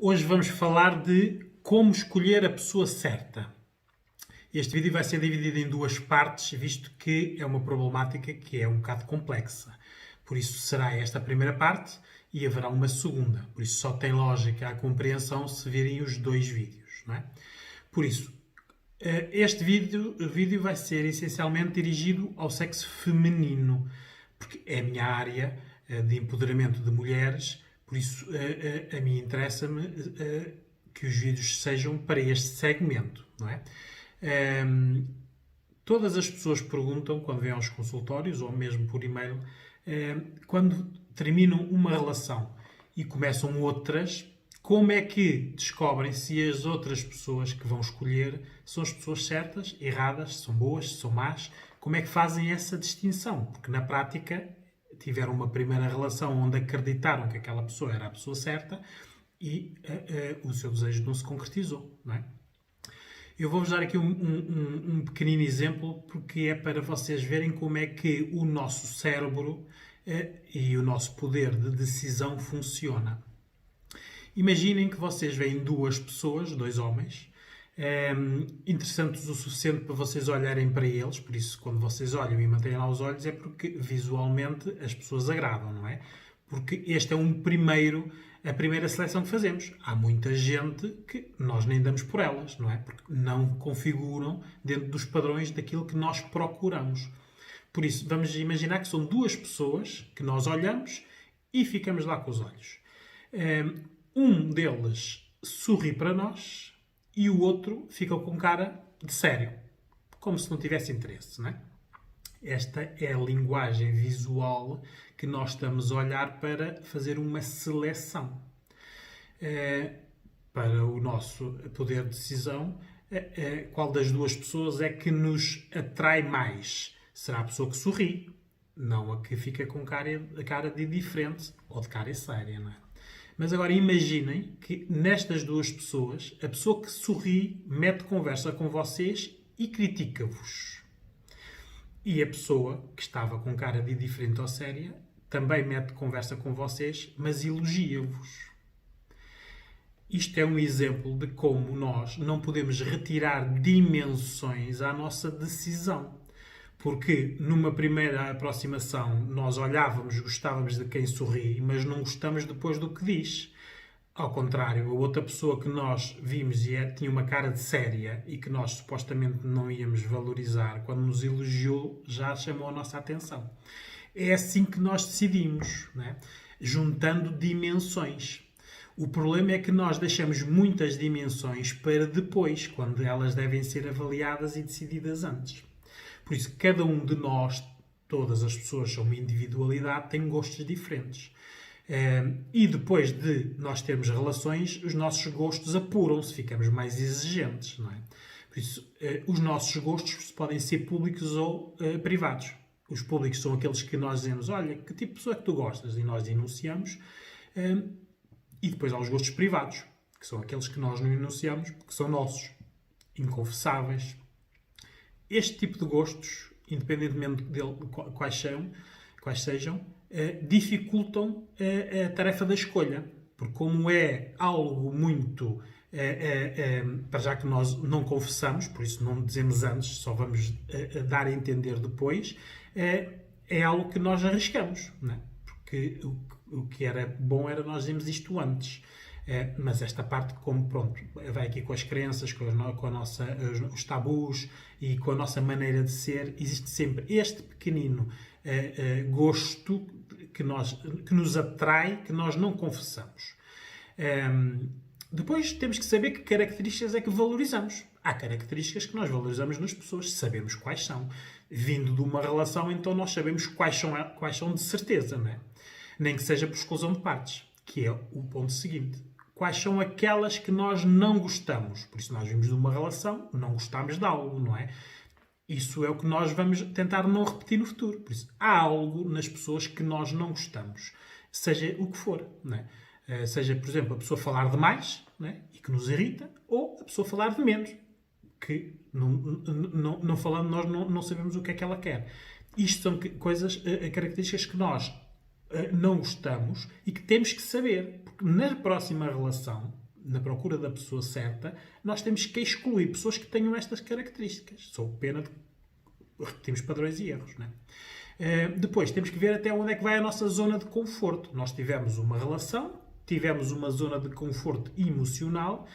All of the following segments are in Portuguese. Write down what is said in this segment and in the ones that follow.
Hoje vamos falar de como escolher a pessoa certa. Este vídeo vai ser dividido em duas partes, visto que é uma problemática que é um bocado complexa. Por isso será esta a primeira parte e haverá uma segunda. Por isso só tem lógica a compreensão se virem os dois vídeos, não é? Por isso, este vídeo vai ser essencialmente dirigido ao sexo feminino, porque é a minha área de empoderamento de mulheres. Por isso, a mim interessa-me que os vídeos sejam para este segmento, não é? Todas as pessoas perguntam, quando vêm aos consultórios, ou mesmo por e-mail, quando terminam uma relação e começam outras, como é que descobrem se as outras pessoas que vão escolher são as pessoas certas, erradas, se são boas, se são más? Como é que fazem essa distinção? Porque na prática tiveram uma primeira relação onde acreditaram que aquela pessoa era a pessoa certa e o seu desejo não se concretizou, não é? Eu vou-vos dar aqui um pequenino exemplo, porque é para vocês verem como é que o nosso cérebro e o nosso poder de decisão funciona. Imaginem que vocês veem duas pessoas, dois homens, interessantes o suficiente para vocês olharem para eles. Por isso, quando vocês olham e mantêm lá os olhos, é porque visualmente as pessoas agradam, não é? Porque este é a primeira seleção que fazemos. Há muita gente que nós nem damos por elas, não é? Porque não configuram dentro dos padrões daquilo que nós procuramos. Por isso, vamos imaginar que são duas pessoas que nós olhamos e ficamos lá com os olhos. Um deles sorri para nós e o outro fica com cara de sério, como se não tivesse interesse, não é? Esta é a linguagem visual que nós estamos a olhar para fazer uma seleção. Para o nosso poder de decisão, qual das duas pessoas é que nos atrai mais? Será a pessoa que sorri, não a que fica com cara de indiferente ou de cara séria, não é? Mas agora imaginem que nestas duas pessoas, a pessoa que sorri mete conversa com vocês e critica-vos. E a pessoa que estava com cara de indiferente ou séria também mete conversa com vocês, mas elogia-vos. Isto é um exemplo de como nós não podemos retirar dimensões à nossa decisão. Porque numa primeira aproximação nós olhávamos, gostávamos de quem sorri, mas não gostamos depois do que diz. Ao contrário, a outra pessoa que nós vimos e tinha uma cara de séria e que nós supostamente não íamos valorizar, quando nos elogiou, já chamou a nossa atenção. É assim que nós decidimos, não é? Juntando dimensões. O problema é que nós deixamos muitas dimensões para depois, quando elas devem ser avaliadas e decididas antes. Por isso, cada um de nós, todas as pessoas são uma individualidade, têm gostos diferentes. E depois de nós termos relações, os nossos gostos apuram-se, ficamos mais exigentes, não é? Por isso, os nossos gostos podem ser públicos ou privados. Os públicos são aqueles que nós dizemos, olha, que tipo de pessoa é que tu gostas? E nós enunciamos. E depois há os gostos privados, que são aqueles que nós não enunciamos, porque são nossos, inconfessáveis. Este tipo de gostos, independentemente de quais sejam, dificultam a tarefa da escolha. Porque como é algo muito... para já que nós não confessamos, por isso não dizemos antes, só vamos dar a entender depois, é algo que nós arriscamos, não é? Porque o que era bom era nós dizermos isto antes. Mas esta parte, como pronto, vai aqui com as crenças, com os tabus e com a nossa maneira de ser, existe sempre este pequenino gosto que nos atrai, que nós não confessamos. Depois temos que saber que características é que valorizamos. Há características que nós valorizamos nas pessoas, sabemos quais são. Vindo de uma relação, então nós sabemos quais são de certeza, não é? Nem que seja por exclusão de partes, que é o ponto seguinte. Quais são aquelas que nós não gostamos? Por isso nós vimos de uma relação, não gostamos de algo, não é? Isso é o que nós vamos tentar não repetir no futuro. Por isso, há algo nas pessoas que nós não gostamos, seja o que for, não é? Seja, por exemplo, a pessoa falar demais, não é? E que nos irrita, ou a pessoa falar de menos, que não falando nós não sabemos o que é que ela quer. Isto são coisas, características que nós não gostamos e que temos que saber, porque na próxima relação na procura da pessoa certa, nós temos que excluir pessoas que tenham estas características. Sob pena de repetirmos padrões e erros, não é? Depois, temos que ver até onde é que vai a nossa zona de conforto. Nós tivemos uma relação, tivemos uma zona de conforto emocional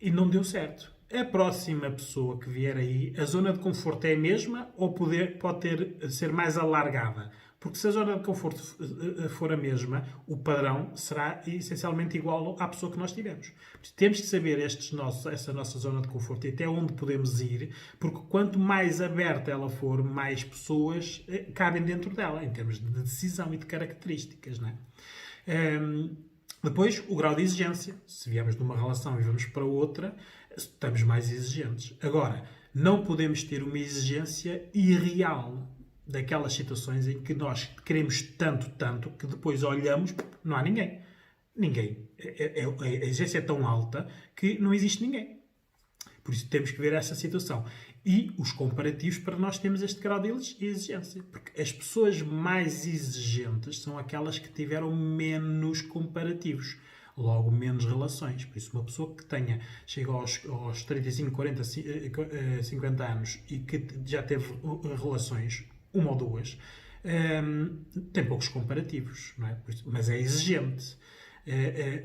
e não deu certo. A próxima pessoa que vier aí, a zona de conforto é a mesma ou pode ser mais alargada? Porque se a zona de conforto for a mesma, o padrão será essencialmente igual à pessoa que nós tivemos. Temos que saber essa nossa zona de conforto e até onde podemos ir, porque quanto mais aberta ela for, mais pessoas cabem dentro dela, em termos de decisão e de características, não é? Depois, o grau de exigência. Se viemos de uma relação e vamos para outra, estamos mais exigentes. Agora, não podemos ter uma exigência irreal daquelas situações em que nós queremos tanto, que depois olhamos, não há ninguém. Ninguém. A exigência é tão alta que não existe ninguém. Por isso temos que ver essa situação. E os comparativos para nós termos este grau de exigência. Porque as pessoas mais exigentes são aquelas que tiveram menos comparativos. Logo, menos relações. Por isso, uma pessoa que chega aos 35, 40, 50 anos e que já teve relações, uma ou duas, tem poucos comparativos, não é? Mas é exigente.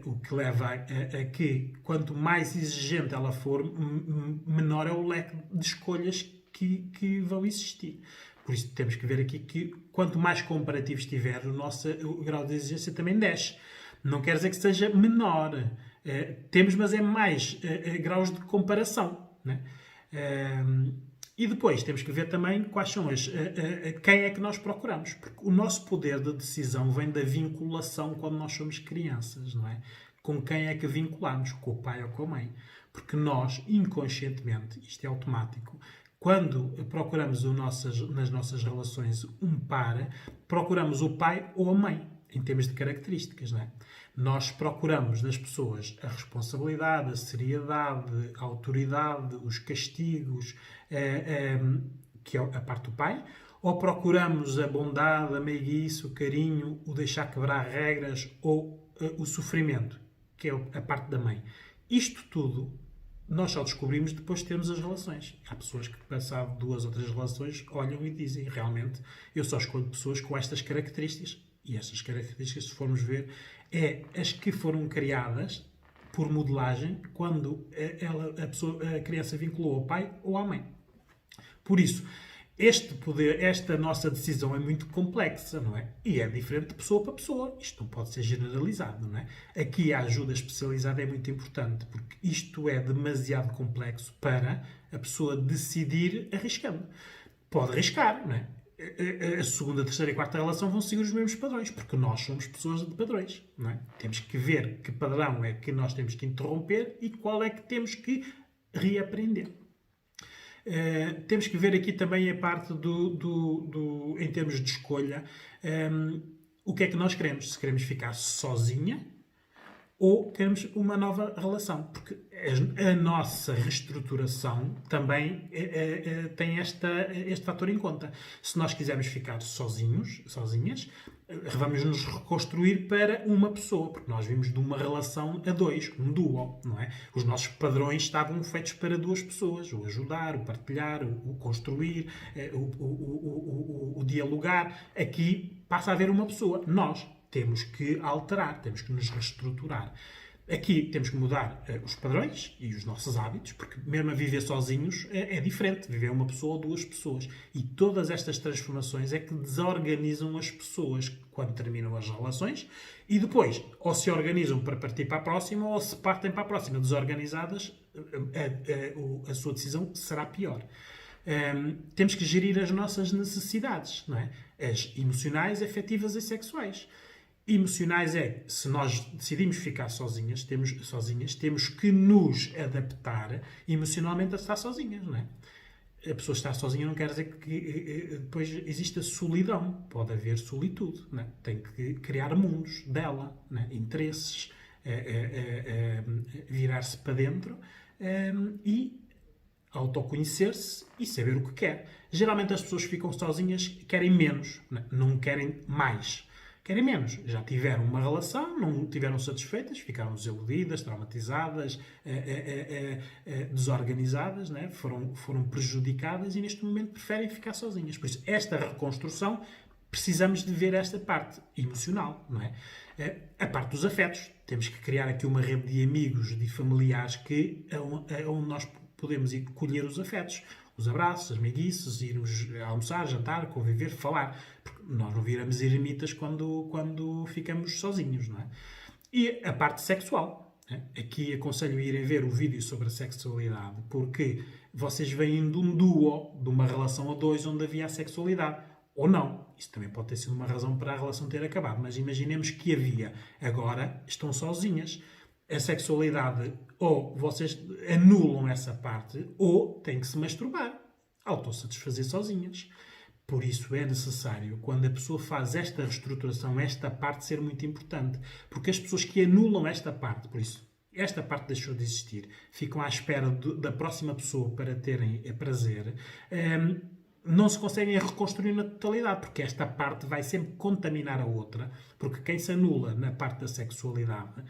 O que leva a que, quanto mais exigente ela for, menor é o leque de escolhas que vão existir. Por isso, temos que ver aqui que, quanto mais comparativos tiver, o grau de exigência também desce. Não quer dizer que seja menor. Temos, mas é mais graus de comparação, né? E depois temos que ver também quais são quem é que nós procuramos. Porque o nosso poder de decisão vem da vinculação quando nós somos crianças, não é? Com quem é que vinculamos? Com o pai ou com a mãe? Porque nós, inconscientemente, isto é automático, quando procuramos nas nossas relações um par, procuramos o pai ou a mãe, em termos de características, não é? Nós procuramos nas pessoas a responsabilidade, a seriedade, a autoridade, os castigos, que é a parte do pai, ou procuramos a bondade, a meiguice, o carinho, o deixar quebrar regras ou o sofrimento, que é a parte da mãe. Isto tudo nós só descobrimos depois de termos as relações. Há pessoas que, passado 2 ou 3 relações, olham e dizem, realmente, eu só escolho pessoas com estas características. E estas características, se formos ver, as que foram criadas por modelagem quando a criança vinculou ao pai ou à mãe. Por isso, esta nossa decisão é muito complexa, não é? E é diferente de pessoa para pessoa. Isto não pode ser generalizado, não é? Aqui a ajuda especializada é muito importante, porque isto é demasiado complexo para a pessoa decidir arriscando. Pode arriscar, não é? A segunda, terceira e quarta relação vão seguir os mesmos padrões, porque nós somos pessoas de padrões, não é? Temos que ver que padrão é que nós temos que interromper e qual é que temos que reaprender. Temos que ver aqui também a parte em termos de escolha, o que é que nós queremos. Se queremos ficar sozinha ou queremos uma nova relação. Porque a nossa reestruturação também tem este fator em conta. Se nós quisermos ficar sozinhas, vamos nos reconstruir para uma pessoa, porque nós vimos de uma relação a 2, um duo, não é? Os nossos padrões estavam feitos para 2 pessoas, o ajudar, o partilhar, o construir, o dialogar. Aqui passa a haver uma pessoa. Nós temos que alterar, temos que nos reestruturar. Aqui temos que mudar os padrões e os nossos hábitos, porque mesmo a viver sozinhos é diferente. Viver uma pessoa ou 2 pessoas. E todas estas transformações é que desorganizam as pessoas quando terminam as relações e depois ou se organizam para partir para a próxima ou se partem para a próxima desorganizadas, a sua decisão será pior. Temos que gerir as nossas necessidades, não é? As emocionais, afetivas e sexuais. Emocionais se nós decidimos ficar sozinhas, temos que nos adaptar emocionalmente a estar sozinhas, não é? A pessoa estar sozinha não quer dizer que depois exista solidão. Pode haver solitude, não é? Tem que criar mundos dela, não é? Interesses, virar-se para dentro e autoconhecer-se e saber o que quer. Geralmente as pessoas que ficam sozinhas querem menos, não querem mais. querem menos. Já tiveram uma relação, não tiveram satisfeitas, ficaram desiludidas, traumatizadas, desorganizadas, né? Foram prejudicadas e neste momento preferem ficar sozinhas. Por isso, esta reconstrução, precisamos de ver esta parte emocional, não é? A parte dos afetos. Temos que criar aqui uma rede de amigos, de familiares, onde nós podemos ir colher os afetos. Os abraços, as meiguices, irmos almoçar, jantar, conviver, falar. Porque nós não viramos eremitas quando ficamos sozinhos, não é? E a parte sexual. Aqui aconselho a irem ver o vídeo sobre a sexualidade, porque vocês vêm de um duo, de uma relação a dois, onde havia a sexualidade. Ou não. Isso também pode ter sido uma razão para a relação ter acabado. Mas imaginemos que havia. Agora estão sozinhas. A sexualidade, ou vocês anulam essa parte, ou têm que se masturbar. Autossatisfazer sozinhas. Por isso é necessário, quando a pessoa faz esta reestruturação, esta parte ser muito importante. Porque as pessoas que anulam esta parte, por isso, esta parte deixou de existir, ficam à espera da próxima pessoa para terem prazer, não se conseguem reconstruir na totalidade, porque esta parte vai sempre contaminar a outra, porque quem se anula na parte da sexualidade,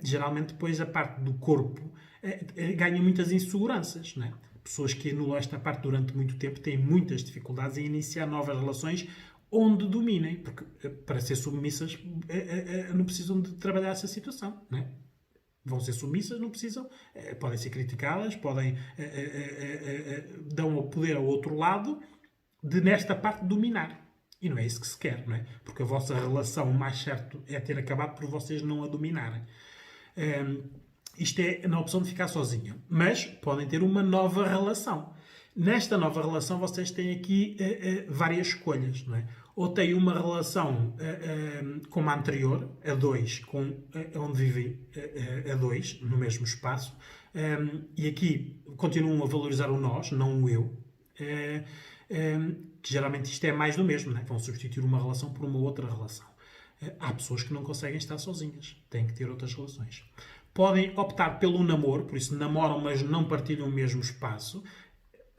geralmente depois a parte do corpo ganha muitas inseguranças, não é? Pessoas que anulam esta parte durante muito tempo têm muitas dificuldades em iniciar novas relações onde dominem, porque para ser submissas não precisam de trabalhar essa situação, não é? Vão ser submissas, não precisam, podem ser criticadas, dão o poder ao outro lado de, nesta parte, dominar. E não é isso que se quer, não é? Porque a vossa relação, o mais certo é ter acabado por vocês não a dominarem. Isto é na opção de ficar sozinho. Mas podem ter uma nova relação. Nesta nova relação, vocês têm aqui várias escolhas, não é? Ou têm uma relação como a anterior, a dois, onde vivem a dois, no mesmo espaço, e aqui continuam a valorizar o nós, não o eu, que geralmente isto é mais do mesmo, não é? Vão substituir uma relação por uma outra relação. Há pessoas que não conseguem estar sozinhas, têm que ter outras relações. Podem optar pelo namoro, por isso namoram, mas não partilham o mesmo espaço.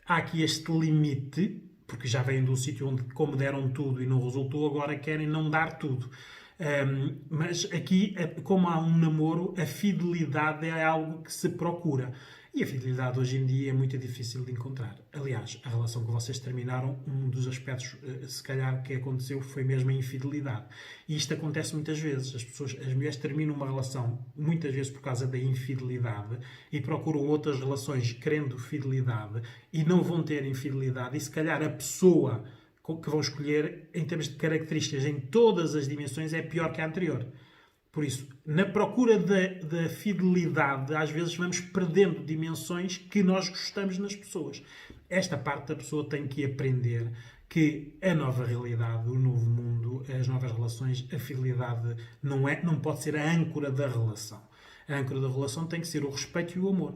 Há aqui este limite, porque já vêm de um sítio onde, como deram tudo e não resultou, agora querem não dar tudo. Mas aqui, como há um namoro, a fidelidade é algo que se procura. E a fidelidade hoje em dia é muito difícil de encontrar. Aliás, a relação que vocês terminaram, um dos aspectos, se calhar, que aconteceu foi mesmo a infidelidade. E isto acontece muitas vezes. As mulheres terminam uma relação, muitas vezes por causa da infidelidade, e procuram outras relações querendo fidelidade, e não vão ter infidelidade. E se calhar a pessoa que vão escolher, em termos de características, em todas as dimensões, é pior que a anterior. Por isso, na procura da fidelidade, às vezes vamos perdendo dimensões que nós gostamos nas pessoas. Esta parte da pessoa tem que aprender que a nova realidade, o novo mundo, as novas relações, a fidelidade não pode ser a âncora da relação. A âncora da relação tem que ser o respeito e o amor.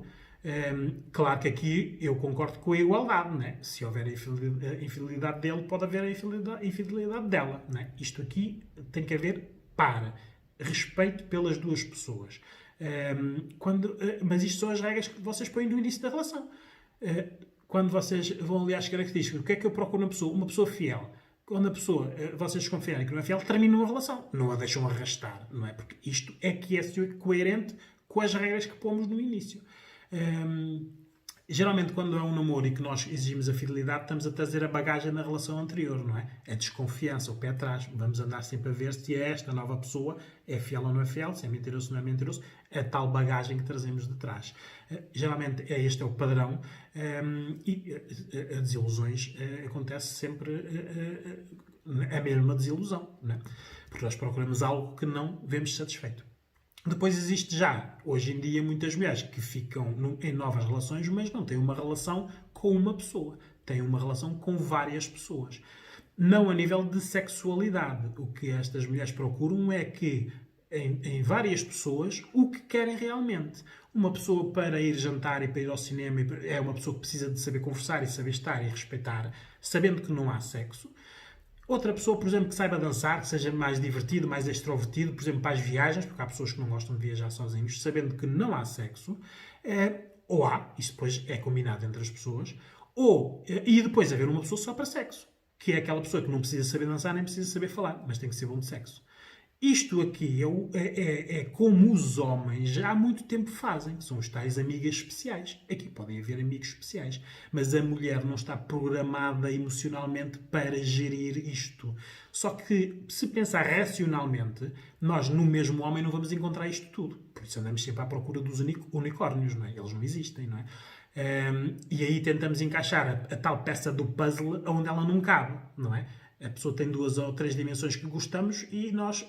Claro que aqui eu concordo com a igualdade, né? Se houver a infidelidade dele, pode haver a infidelidade dela, né? Isto aqui tem que haver respeito pelas duas pessoas. Mas isto são as regras que vocês põem no início da relação. Quando vocês vão ali às características, o que é que eu procuro na pessoa? Uma pessoa fiel. Quando a pessoa, vocês desconfiarem que não é fiel, terminam uma relação. Não a deixam arrastar, não é? Porque isto é que é coerente com as regras que pomos no início. Geralmente, quando é um namoro e que nós exigimos a fidelidade, estamos a trazer a bagagem na relação anterior, não é? A desconfiança, o pé atrás. Vamos andar sempre a ver se esta nova pessoa é fiel ou não é fiel, se é mentiroso ou não é mentiroso. A tal bagagem que trazemos de trás. Geralmente, este é o padrão e as desilusões acontece sempre a mesma desilusão, não é? Porque nós procuramos algo que não vemos satisfeito. Depois existe já, hoje em dia, muitas mulheres que ficam em novas relações, mas não têm uma relação com uma pessoa. Têm uma relação com várias pessoas. Não a nível de sexualidade. O que estas mulheres procuram é que, em várias pessoas, o que querem realmente. Uma pessoa para ir jantar e para ir ao cinema é uma pessoa que precisa de saber conversar e saber estar e respeitar, sabendo que não há sexo. Outra pessoa, por exemplo, que saiba dançar, que seja mais divertido, mais extrovertido, por exemplo, para as viagens, porque há pessoas que não gostam de viajar sozinhos, sabendo que não há sexo, ou há, isso depois é combinado entre as pessoas, e depois haver uma pessoa só para sexo, que é aquela pessoa que não precisa saber dançar nem precisa saber falar, mas tem que ser bom de sexo. Isto aqui é como os homens já há muito tempo fazem, que são os tais amigas especiais. Aqui podem haver amigos especiais, mas a mulher não está programada emocionalmente para gerir isto. Só que, se pensar racionalmente, nós no mesmo homem não vamos encontrar isto tudo. Por isso andamos sempre à procura dos unicórnios, não é? Eles não existem, não é? E aí tentamos encaixar a tal peça do puzzle onde ela não cabe, não é? A pessoa tem 2 ou 3 dimensões que gostamos e nós,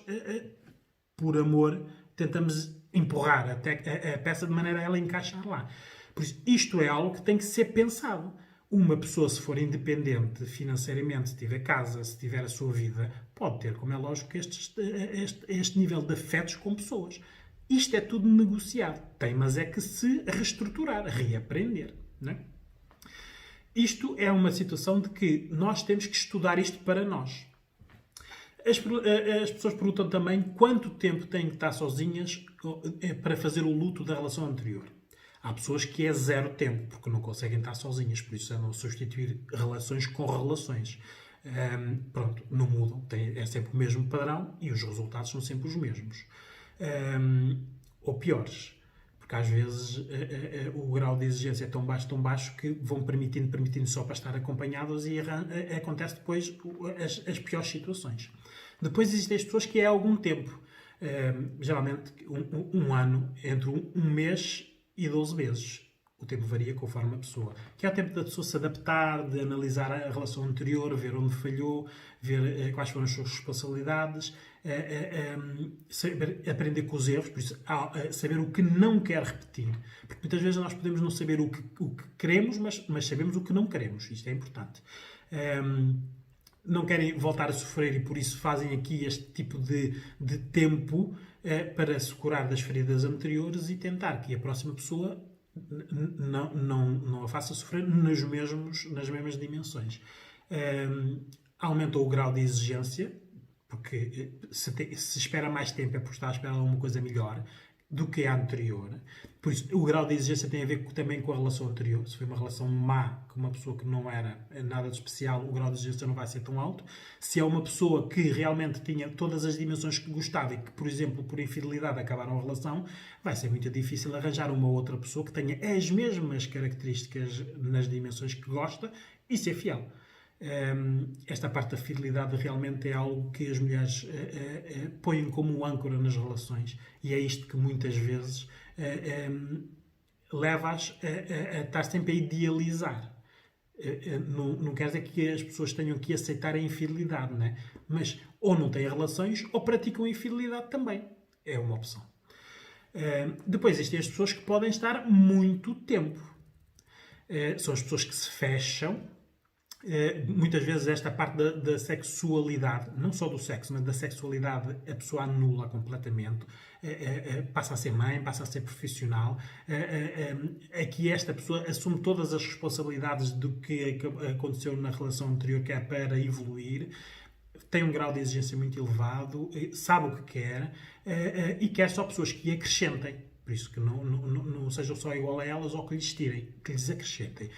por amor, tentamos empurrar até a peça de maneira a ela encaixar lá. Por isso, isto é algo que tem que ser pensado. Uma pessoa, se for independente financeiramente, se tiver casa, se tiver a sua vida, pode ter, como é lógico, este nível de afetos com pessoas. Isto é tudo negociado. Tem, mas é que se reestruturar, reaprender, não é? Isto é uma situação de que nós temos que estudar isto para nós. As pessoas perguntam também quanto tempo têm que estar sozinhas para fazer o luto da relação anterior. Há pessoas que é 0 tempo, porque não conseguem estar sozinhas, por isso andam a substituir relações com relações. Pronto, não mudam, é sempre o mesmo padrão e os resultados são sempre os mesmos. Ou piores. Porque às vezes o grau de exigência é tão baixo que vão permitindo só para estar acompanhados e acontece depois as piores situações. Depois existem as pessoas que é algum tempo. Geralmente um ano, entre um mês e 12 meses. O tempo varia conforme a pessoa. Que é o tempo da pessoa se adaptar, de analisar a relação anterior, ver onde falhou, ver quais foram as suas responsabilidades, saber aprender com os erros, por isso, saber o que não quer repetir. Porque muitas vezes nós podemos não saber o que queremos, mas sabemos o que não queremos. Isto é importante. Não querem voltar a sofrer e por isso fazem aqui este tipo de tempo para se curar das feridas anteriores e tentar que a próxima pessoa não a faça sofrer nas mesmas dimensões. Aumentou o grau de exigência, porque se espera mais tempo é porque está a esperar alguma coisa melhor do que a anterior. Por isso, o grau de exigência tem a ver também com a relação anterior. Se foi uma relação má com uma pessoa que não era nada de especial, o grau de exigência não vai ser tão alto. Se é uma pessoa que realmente tinha todas as dimensões que gostava e que, por exemplo, por infidelidade acabaram a relação, vai ser muito difícil arranjar uma outra pessoa que tenha as mesmas características nas dimensões que gosta e ser fiel. Esta parte da fidelidade realmente é algo que as mulheres põem como âncora nas relações e é isto que muitas vezes leva-as a estar sempre a idealizar. Não quer dizer que as pessoas tenham que aceitar a infidelidade, não é? Mas ou não têm relações ou praticam a infidelidade também. É uma opção. Depois existem as pessoas que podem estar muito tempo. São as pessoas que se fecham. Muitas vezes esta parte da sexualidade, não só do sexo, mas da sexualidade, a pessoa anula completamente, passa a ser mãe, passa a ser profissional. Aqui esta pessoa assume todas as responsabilidades do que aconteceu na relação anterior, que é para evoluir, tem um grau de exigência muito elevado, sabe o que quer e quer só pessoas que acrescentem. Por isso que não sejam só igual a elas ou que lhes tirem, que lhes acrescentem.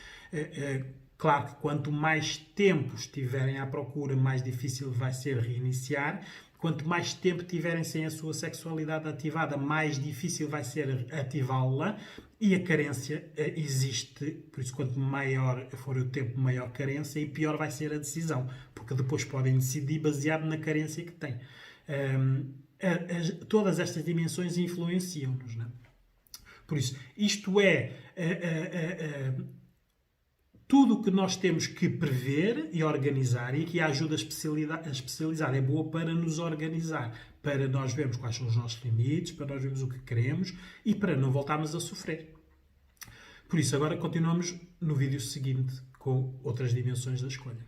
Claro que quanto mais tempo estiverem à procura, mais difícil vai ser reiniciar. Quanto mais tempo tiverem sem a sua sexualidade ativada, mais difícil vai ser ativá-la. E a carência existe, por isso quanto maior for o tempo, maior carência e pior vai ser a decisão. Porque depois podem decidir baseado na carência que têm. Todas estas dimensões influenciam-nos, não é? Por isso, isto é... tudo o que nós temos que prever e organizar e que a ajuda a especializar é boa para nos organizar, para nós vermos quais são os nossos limites, para nós vermos o que queremos e para não voltarmos a sofrer. Por isso, agora continuamos no vídeo seguinte com outras dimensões da escolha.